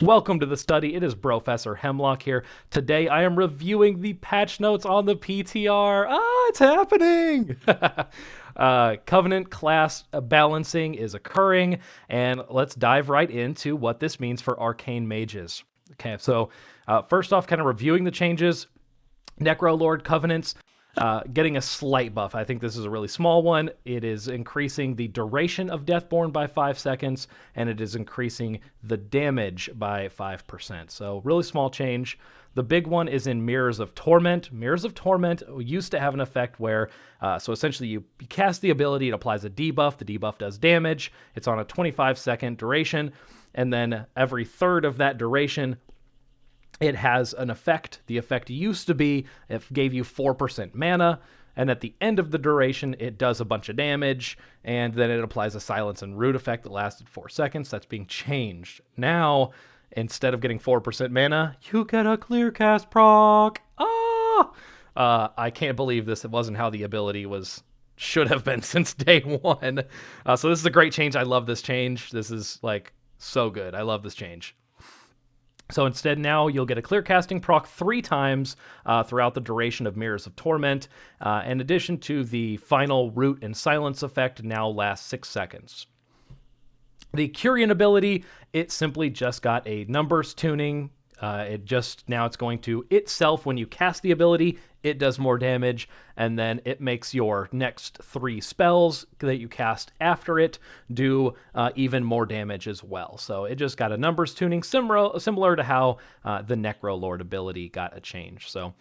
Welcome to the study. It is Professor Hemlock here. Today I am reviewing the patch notes on the PTR. It's happening! Covenant class balancing is occurring, and let's dive right into what this means for Arcane Mages. Okay, so first off, kind of reviewing the changes. Necrolord Covenants getting a slight buff. I think this is a really small one. It is increasing the duration of Deathborn by 5 seconds, and it is increasing the damage by 5%. So really small change. The big one is in Mirrors of Torment. Mirrors of Torment used to have an effect where, so essentially you cast the ability, it applies a debuff. The debuff does damage. It's on a 25-second duration, and then every third of that duration, it has an effect. The effect used to be it gave you 4% mana, and at the end of the duration, it does a bunch of damage, and then it applies a silence and root effect that lasted 4 seconds. That's being changed. Now, instead of getting 4% mana, you get a clear cast proc. I can't believe this. It wasn't how the ability should have been since day one. So this is a great change. I love this change. This is like so good. I love this change. So instead now you'll get a clear casting proc 3 times throughout the duration of Mirrors of Torment. In addition to the final root and silence effect now lasts 6 seconds. The Curian ability, it simply just got a numbers tuning. Now it's going to itself, when you cast the ability, it does more damage, and then it makes your next 3 spells that you cast after it do even more damage as well. So it just got a numbers tuning, similar to how the Necrolord ability got a change. So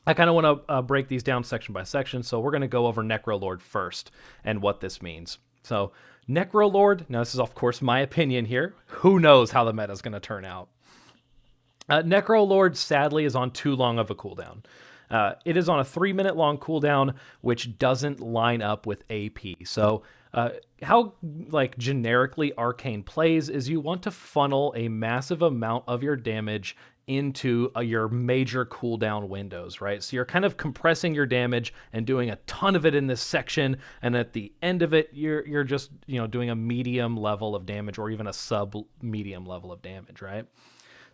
I kind of want to break these down section by section, so we're going to go over Necrolord first and what this means. So Necrolord, now this is of course my opinion here. Who knows how the meta is going to turn out? Necrolord sadly is on too long of a cooldown. It is on a 3-minute long cooldown, which doesn't line up with AP. So how generically Arcane plays is you want to funnel a massive amount of your damage into your major cooldown windows, right? So you're kind of compressing your damage and doing a ton of it in this section, and at the end of it, you're just doing a medium level of damage or even a sub-medium level of damage, right?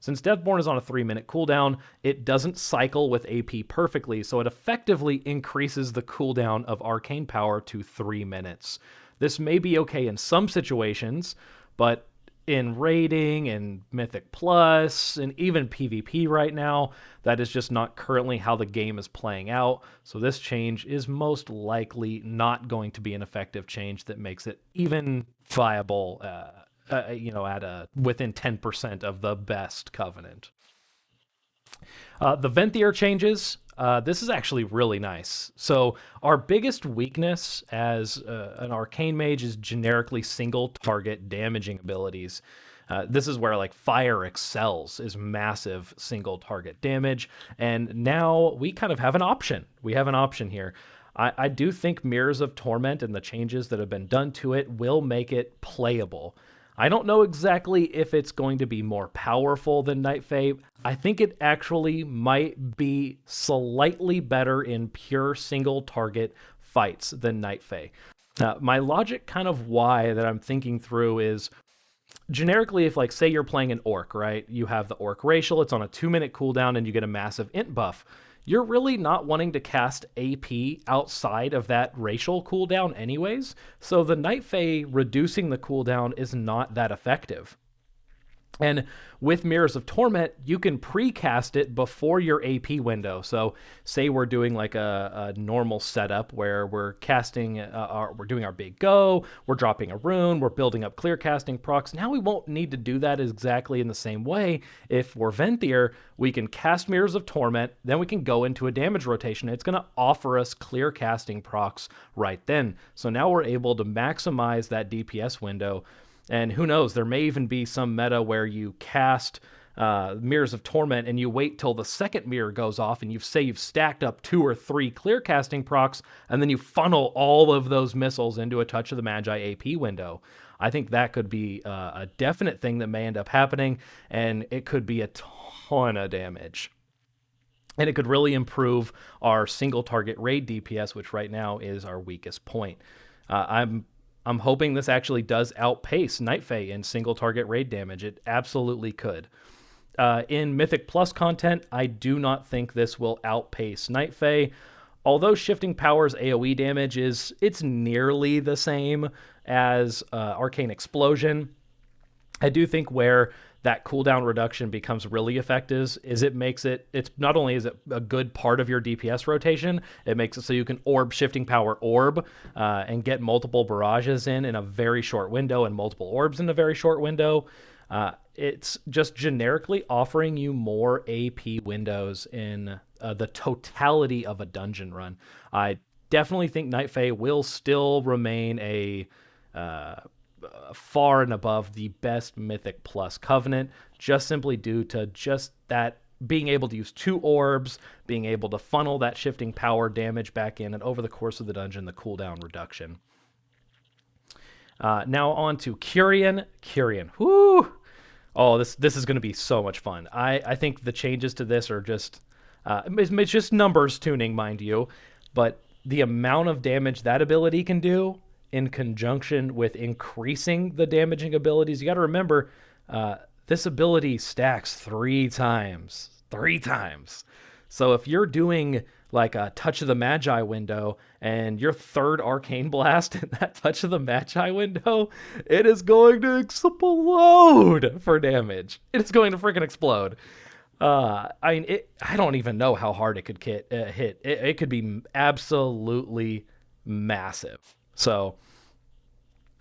Since Deathborn is on a 3-minute cooldown, it doesn't cycle with AP perfectly, so it effectively increases the cooldown of Arcane Power to 3 minutes. This may be okay in some situations, but in raiding and Mythic Plus and even PvP right now, that is just not currently how the game is playing out. So this change is most likely not going to be an effective change that makes it even viable within 10% of the best Covenant. The Venthyr changes. This is actually really nice. So our biggest weakness as an Arcane Mage is generically single target damaging abilities. This is where Fire excels, is massive single target damage. And now we kind of have an option. We have an option here. I do think Mirrors of Torment and the changes that have been done to it will make it playable. I don't know exactly if it's going to be more powerful than Night Fae. I think it actually might be slightly better in pure single target fights than Night Fae. My logic kind of why that I'm thinking through is generically if say you're playing an Orc, right? You have the Orc racial, it's on a 2-minute cooldown and you get a massive int buff. You're really not wanting to cast AP outside of that racial cooldown anyways, so the Night Fae reducing the cooldown is not that effective. And with Mirrors of Torment, you can pre-cast it before your AP window. So say we're doing a normal setup where we're casting, we're doing our big go, we're dropping a rune, we're building up clear casting procs. Now we won't need to do that exactly in the same way. If we're Venthyr, we can cast Mirrors of Torment, then we can go into a damage rotation. It's going to offer us clear casting procs right then. So now we're able to maximize that DPS window. And who knows, there may even be some meta where you cast Mirrors of Torment and you wait till the second mirror goes off and you've stacked up 2 or 3 clear casting procs, and then you funnel all of those missiles into a Touch of the Magi AP window. I think that could be a definite thing that may end up happening, and it could be a ton of damage. And it could really improve our single target raid DPS, which right now is our weakest point. I'm I'm hoping this actually does outpace Night Fae in single target raid damage. It absolutely could. In Mythic Plus content, I do not think this will outpace Night Fae. Although Shifting Power's AoE damage it's nearly the same as Arcane Explosion, I do think where that cooldown reduction becomes really effective is it's not only is it a good part of your DPS rotation, it makes it so you can orb Shifting Power orb and get multiple barrages in a very short window and multiple orbs in a very short window. It's just generically offering you more AP windows in the totality of a dungeon run. I definitely think Night Fae will still remain a far and above the best Mythic Plus Covenant, just simply due to just that being able to use 2 orbs, being able to funnel that Shifting Power damage back in, and over the course of the dungeon, the cooldown reduction. Now on to Kyrian. Whoo! Oh, this is going to be so much fun. I think the changes to this are just it's just numbers tuning, mind you, but the amount of damage that ability can do in conjunction with increasing the damaging abilities. You got to remember, this ability stacks 3 times. 3 times. So if you're doing like a Touch of the Magi window and your 3rd Arcane Blast in that Touch of the Magi window, it is going to explode for damage. It is going to freaking explode. I don't even know how hard it could hit. It could be absolutely massive. So,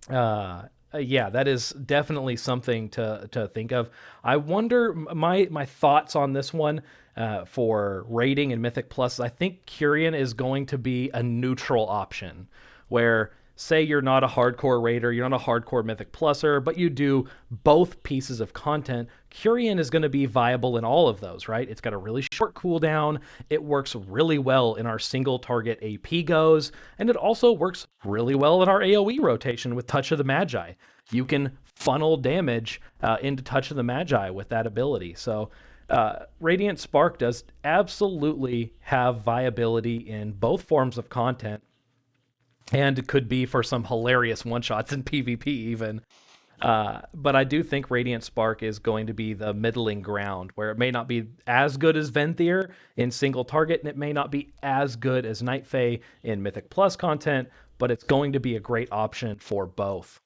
yeah, that is definitely something to think of. I wonder my thoughts on this one for raiding and Mythic Plus. I think Kyrian is going to be a neutral option where, say you're not a hardcore raider, you're not a hardcore Mythic Pluser, but you do both pieces of content. Kyrian is going to be viable in all of those, right? It's got a really short cooldown. It works really well in our single target AP goes, and it also works really well in our AoE rotation with Touch of the Magi. You can funnel damage into Touch of the Magi with that ability. So Radiant Spark does absolutely have viability in both forms of content, and could be for some hilarious one-shots in PvP even. But I do think Radiant Spark is going to be the middling ground, where it may not be as good as Venthyr in single target, and it may not be as good as Night Fae in Mythic Plus content, but it's going to be a great option for both.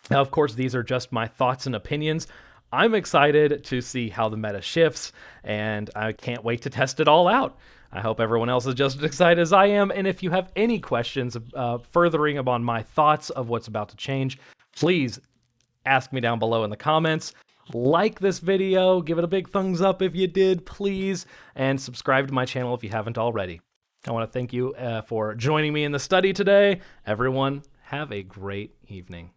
Now, of course, these are just my thoughts and opinions. I'm excited to see how the meta shifts, and I can't wait to test it all out. I hope everyone else is just as excited as I am, and if you have any questions furthering upon my thoughts of what's about to change, please ask me down below in the comments. Like this video, give it a big thumbs up if you did, please, and subscribe to my channel if you haven't already. I want to thank you for joining me in the study today. Everyone, have a great evening.